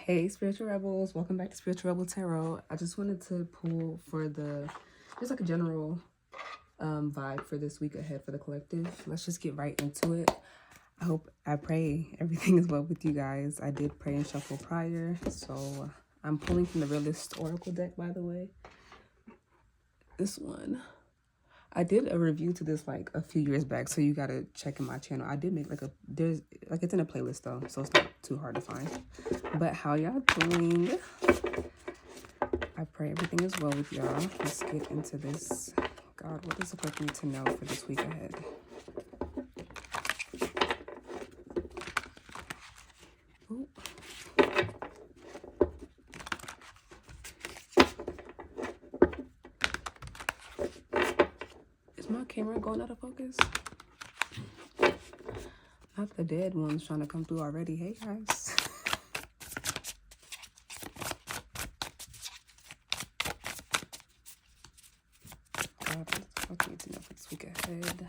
Hey, Spiritual Rebels. Welcome back to Spiritual Rebel Tarot. I just wanted to pull for just like a general vibe for this week ahead for the collective. Let's just get right into it. I pray everything is well with you guys. I did pray and shuffle prior, so I'm pulling from the Realist Oracle deck, by the way. This one. I did a review to this like a few years back, so you gotta check in my channel. I did make it's in a playlist though, so it's not too hard to find. But how y'all doing? I pray everything is well with y'all. Let's get into this. God, what does the collective need to know for this week ahead? Ooh. Is my camera going out of focus? Not the dead ones trying to come through already. Hey guys. God, what does the collective need to know for this week ahead?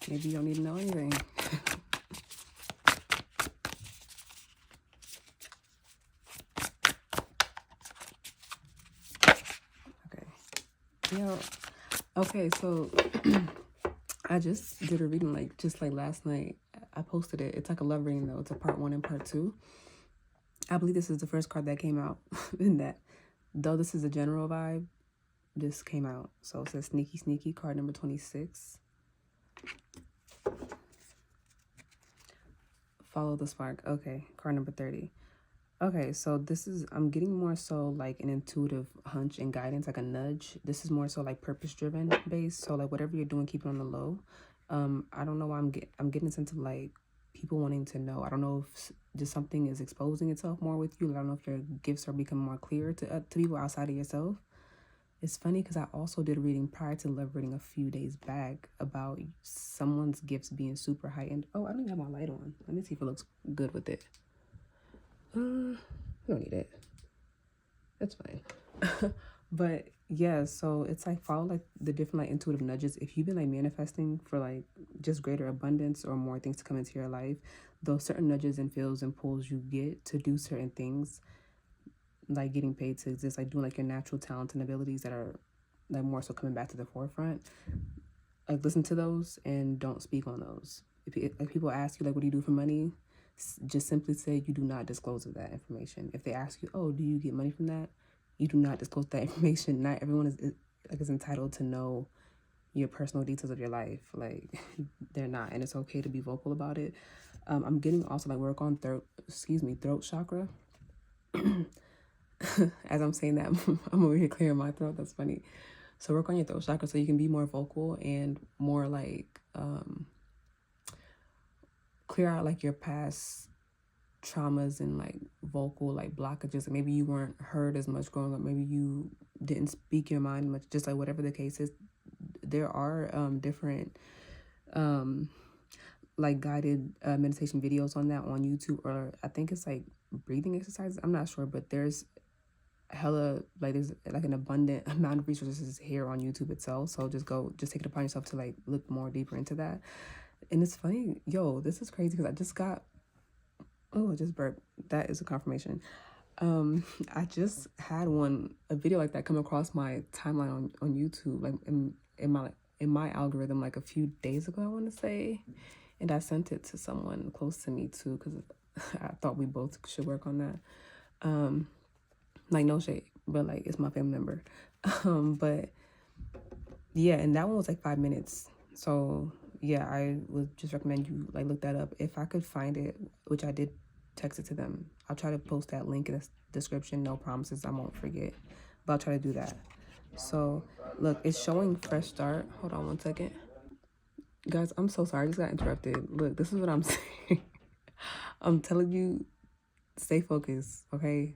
Maybe you don't need to know anything. Okay, so I just did a reading just like last night. I posted it. It's like a love reading though. It's a part 1 and part 2. I believe this is the first card that came out in that. Though this is a general vibe, this came out. So it says Sneaky Sneaky, card number 26. Follow the spark. Okay, card number 30. Okay, so I'm getting more so like an intuitive hunch and guidance, like a nudge. This is more so like purpose-driven based. So like whatever you're doing, keep it on the low. I don't know why I'm getting a sense of like people wanting to know. I don't know if just something is exposing itself more with you. I don't know if your gifts are becoming more clear to people outside of yourself. It's funny because I also did a reading prior to love reading a few days back about someone's gifts being super heightened. Oh, I don't even have my light on. Let me see if it looks good with it. I don't need it. That's fine. But yeah, so it's like follow like the different like intuitive nudges. If you've been like manifesting for like just greater abundance or more things to come into your life, those certain nudges and feels and pulls you get to do certain things, like getting paid to exist, like doing like your natural talents and abilities that are like more so coming back to the forefront. Like listen to those and don't speak on those. If like people ask you like, what do you do for money? Just simply say you do not disclose that information. If they ask you, oh, do you get money from that? You do not disclose that information. Not everyone is entitled to know your personal details of your life. Like they're not, and it's okay to be vocal about it. I'm getting also like work on throat chakra. As I'm saying that, I'm over here clearing my throat. That's funny. So work on your throat chakra so you can be more vocal and more like clear out like your past traumas and like vocal like blockages. Maybe you weren't heard as much growing up. Maybe you didn't speak your mind much. Just like whatever the case is, there are different like guided meditation videos on that on YouTube, or I think it's like breathing exercises. I'm not sure, but there's there's like an abundant amount of resources here on YouTube itself. So just take it upon yourself to like look more deeper into that. And it's funny, this is crazy because I just got, I just burped. That is a confirmation. I just had a video like that come across my timeline on YouTube, like in my algorithm, like a few days ago, I want to say, and I sent it to someone close to me too because I thought we both should work on that. Like no shade, but like it's my family member. But yeah, and that one was like 5 minutes. So yeah, I would just recommend you like look that up. If I could find it, which I did text it to them, I'll try to post that link in the description. No promises, I won't forget, but I'll try to do that. So look, it's showing fresh start. Hold on 1 second. Guys, I'm so sorry, I just got interrupted. Look, this is what I'm saying. I'm telling you, stay focused, okay?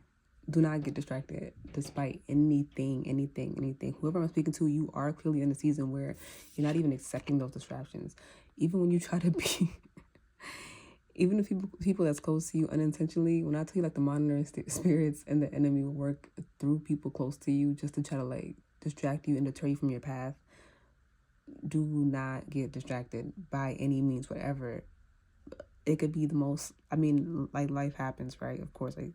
Do not get distracted despite anything. Whoever I'm speaking to, you are clearly in a season where you're not even accepting those distractions. Even when you try to be, even if people that's close to you unintentionally, when I tell you like the monitoring spirits and the enemy will work through people close to you just to try to like distract you and deter you from your path, do not get distracted by any means, whatever. It could be the most, I mean, like life happens, right? Of course, like,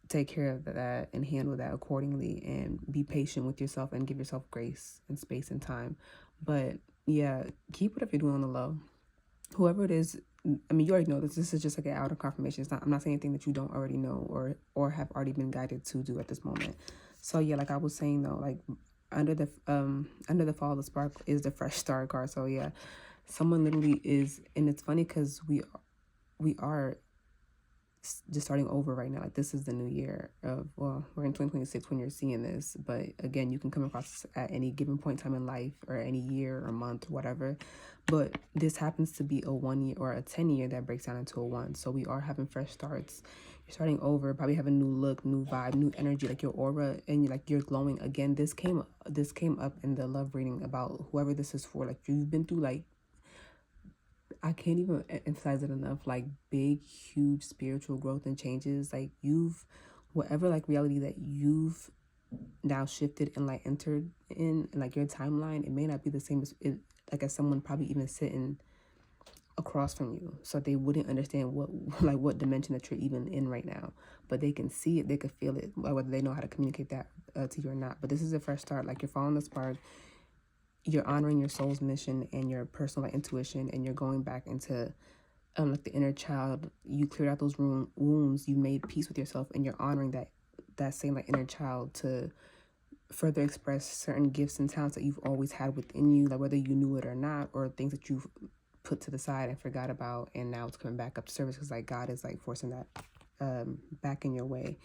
take care of that and handle that accordingly and be patient with yourself and give yourself grace and space and time. But yeah, keep whatever you're doing on the low. Whoever it is, I mean, you already know this. This is just like an outer confirmation. It's not, I'm not saying anything that you don't already know or have already been guided to do at this moment. So yeah, like I was saying though, like under the fall of the spark is the fresh start card. So yeah, someone literally is, and it's funny because we are just starting over right now. Like this is the new year of, well, we're in 2026 when you're seeing this, but again, you can come across at any given point in time in life or any year or month or whatever. But this happens to be a 1 year or a 10 year that breaks down into a 1. So we are having fresh starts. You're starting over, probably have a new look, new vibe, new energy, like your aura, and like you're glowing again. This came up in the love reading about whoever this is for. Like you've been through, like, I can't even emphasize it enough, like big, huge spiritual growth and changes. Like whatever like reality that you've now shifted and like entered in, and like your timeline, it may not be the same as it, like as someone probably even sitting across from you, so they wouldn't understand what dimension that you're even in right now, but they can see it, they could feel it, whether they know how to communicate that to you or not. But this is a fresh start. Like you're following the spark, you're honoring your soul's mission and your personal like, intuition, and you're going back into like the inner child. You cleared out those wounds, you made peace with yourself, and you're honoring that same like inner child to further express certain gifts and talents that you've always had within you, like whether you knew it or not, or things that you've put to the side and forgot about, and now it's coming back up to service because like God is like forcing that back in your way.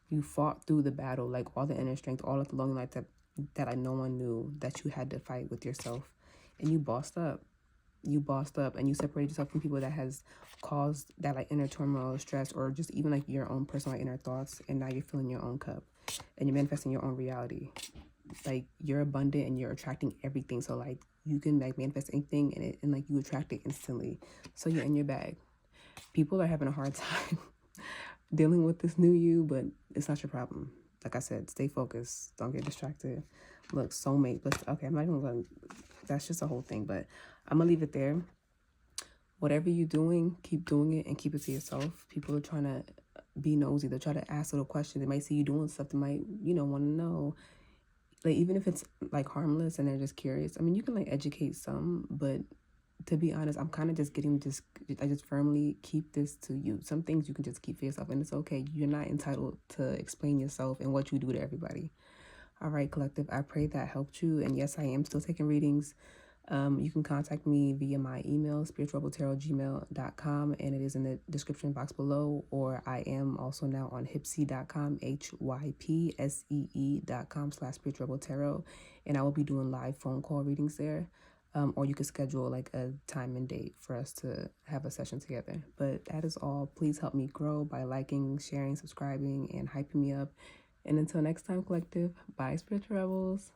You fought through the battle, like all the inner strength, all of the lonely lights that like no one knew that you had to fight with yourself, and you bossed up. And you separated yourself from people that has caused that like inner turmoil or stress, or just even like your own personal like, inner thoughts, and now you're filling your own cup and you're manifesting your own reality. Like you're abundant and you're attracting everything, so like you can like manifest anything and like you attract it instantly, so you're in your bag. People are having a hard time dealing with this new you, but it's not your problem. Like I said, stay focused, don't get distracted. Look, soulmate, okay, I'm not even gonna, that's just a whole thing, but I'm gonna leave it there. Whatever you're doing, keep doing it and keep it to yourself. People are trying to be nosy. They'll try to ask little questions. They might see you doing stuff. They might, want to know. Like, even if it's like harmless and they're just curious. I mean, you can like educate some, but to be honest, I'm kind of just I just firmly keep this to you. Some things you can just keep for yourself, and it's okay. You're not entitled to explain yourself and what you do to everybody. All right, collective, I pray that helped you. And yes, I am still taking readings. You can contact me via my email, spiritualrebeltarot@gmail.com, and it is in the description box below, or I am also now on hypsee.com, hypsee.com/spiritualrebeltarot, and I will be doing live phone call readings there. Or you could schedule like a time and date for us to have a session together. But that is all. Please help me grow by liking, sharing, subscribing, and hyping me up. And until next time, collective, bye, spiritual rebels.